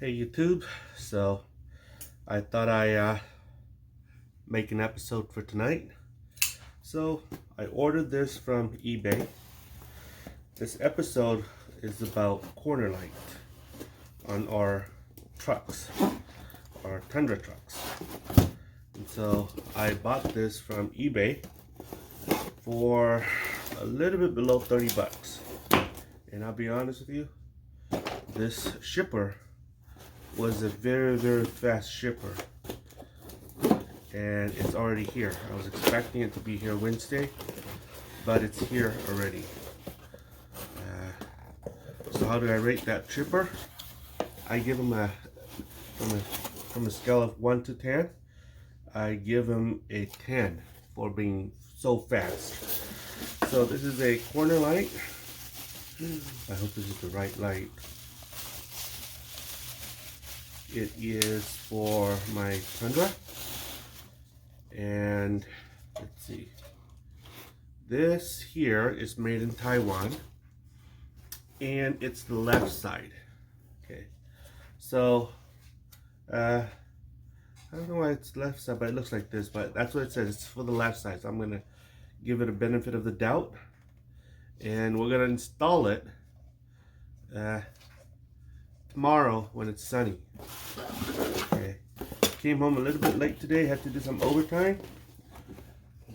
Hey YouTube, so I thought I make an episode for tonight. So I ordered this from eBay. This episode is about corner light on our trucks, our Tundra trucks. And so I bought this from eBay for a little bit below 30 bucks. And I'll be honest with you, this shipper was a very fast shipper, and it's already here. I was expecting it to be here Wednesday, but it's here already. So how do I rate that shipper? I give him from a scale of 1 to 10, I give him a 10 for being so fast. So this is a corner light. I hope this is the right light. It is for my Tundra, and let's see, this here is made in Taiwan, and it's the left side. Okay, so I don't know why it's left side, but it looks like this, but that's what it says. It's for the left side, so I'm gonna give it a benefit of the doubt, and we're gonna install it tomorrow when it's sunny. Okay, came home a little bit late today, had to do some overtime,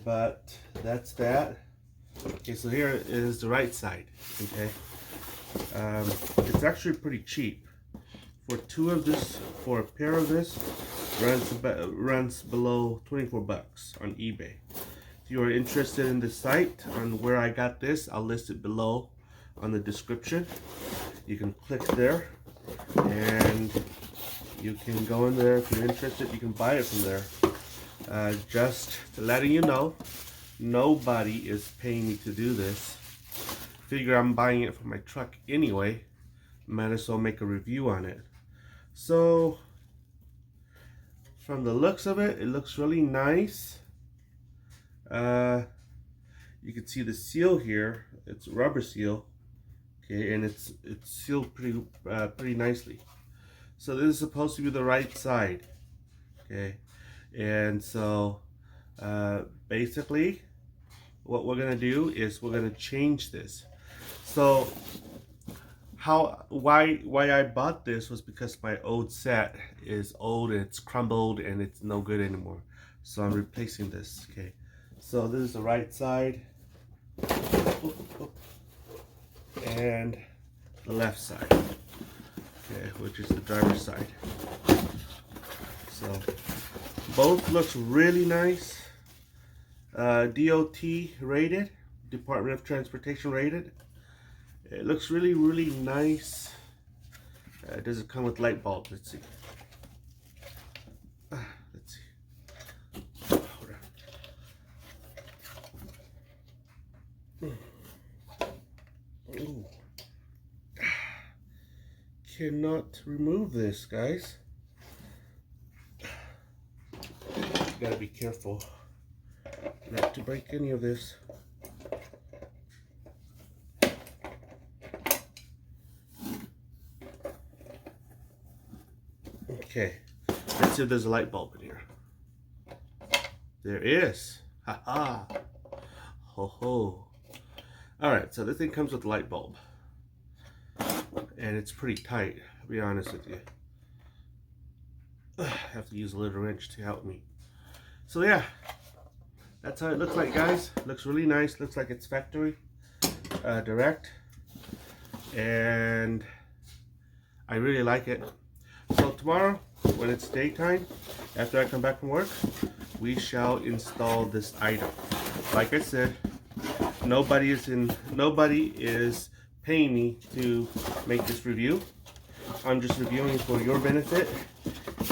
but that's that. Okay, so here is the right side. Okay, it's actually pretty cheap. For for a pair of this, runs below 24 bucks on eBay. If you are interested in the site on where I got this, I'll list it below on the description. You can click there and you can go in there. If you're interested, you can buy it from there. Just letting you know, nobody is paying me to do this. Figure I'm buying it for my truck anyway, might as well make a review on it. So from the looks of it, it looks really nice. You can see the seal here. It's a rubber seal. Okay, and it's sealed pretty nicely. So this is supposed to be the right side. Okay, and so basically what we're gonna do is we're gonna change this. So why I bought this was because my old set is old and it's crumbled and it's no good anymore. So I'm replacing this. Okay, so this is the right side. And the left side, okay, which is the driver's side. So both looks really nice. DOT rated, Department of Transportation rated. It looks really nice. Does it come with light bulbs? Let's see. Let's see. Hold on. Ooh. Cannot remove this, guys. You gotta be careful not to break any of this. Okay, let's see if there's a light bulb in here. There is. Ha ha. Ho ho. Alright, so this thing comes with a light bulb. And it's pretty tight, I'll be honest with you. I have to use a little wrench to help me. So yeah, that's how it looks like, guys. Looks really nice. Looks like it's factory direct. And I really like it. So tomorrow, when it's daytime, after I come back from work, we shall install this item. Like I said, nobody is paying me to make this review. I'm just reviewing for your benefit.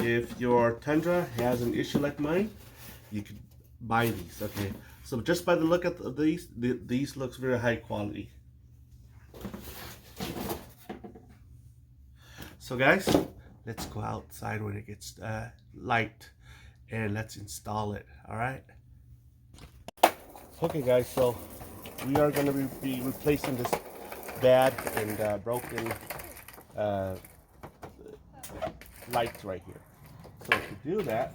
If your Tundra has an issue like mine, you could buy these. Okay, so just by the look of these looks very high quality. So guys, let's go outside when it gets light and let's install it. All right. Okay guys, so we are going to be replacing this bad and broken lights right here. So to do that,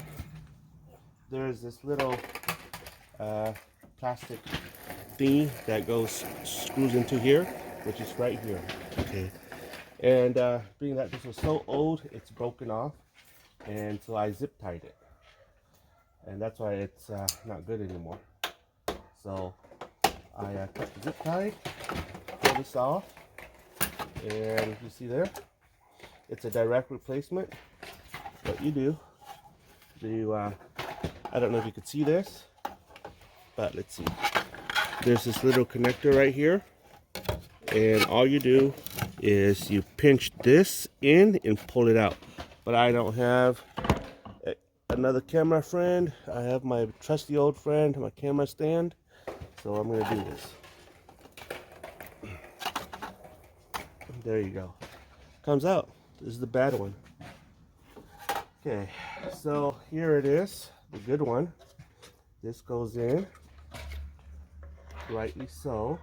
there's this little plastic thingy that screws into here, which is right here. Okay, and being that this was so old, it's broken off, and so I zip tied it, and that's why it's not good anymore. So I cut the zip tie, pull this off, and you see there, it's a direct replacement. What you do, I don't know if you could see this, but let's see. There's this little connector right here, and all you do is you pinch this in and pull it out. But I don't have another camera friend. I have my trusty old friend, my camera stand. So I'm gonna do this. There you go. Comes out. This is the bad one. Okay, so here it is, the good one. This goes in, rightly so.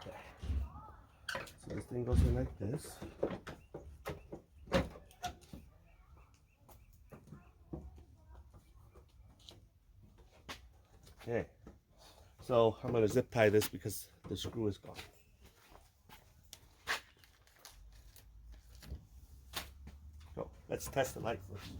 Okay. So this thing goes in like this. Okay, so I'm going to zip tie this because the screw is gone. So let's test the light first.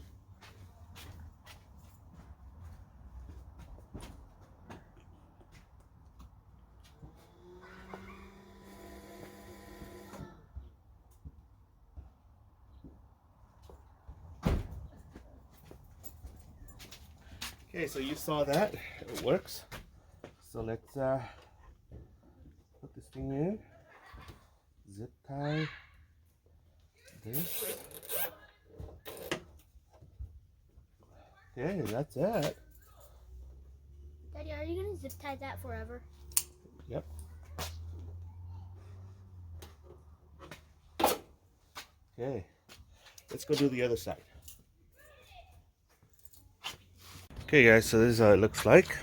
Okay, so you saw that, it works. So let's put this thing in, zip tie this. Okay, that's it. Daddy, are you gonna zip tie that forever? Yep. Okay, let's go do the other side. Okay guys, so this is how it looks like.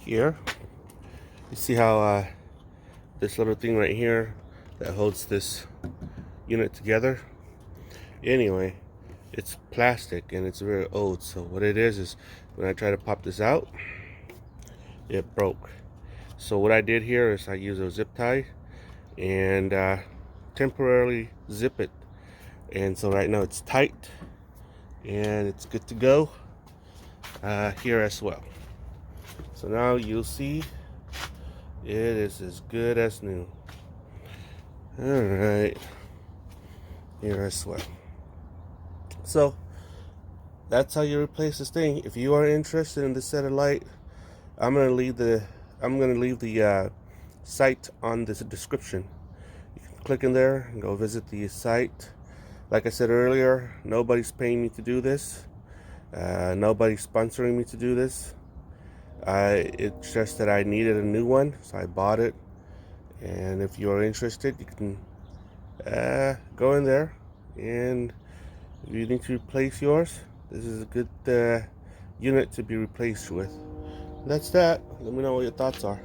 Here, you see how this little thing right here that holds this unit together. Anyway, it's plastic and it's very old. So what it is when I try to pop this out, it broke. So what I did here is I used a zip tie and temporarily zip it. And so right now it's tight and it's good to go here as well. So now you'll see it is as good as new. Alright, here as well. So that's how you replace this thing. If you are interested in this set of light, I'm gonna leave the site on this description. You can click in there and go visit the site. Like I said earlier, nobody's paying me to do this. Nobody's sponsoring me to do this. It's just that I needed a new one, so I bought it. And if you are interested, you can go in there, and if you need to replace yours, this is a good unit to be replaced with. That's that. Let me know what your thoughts are.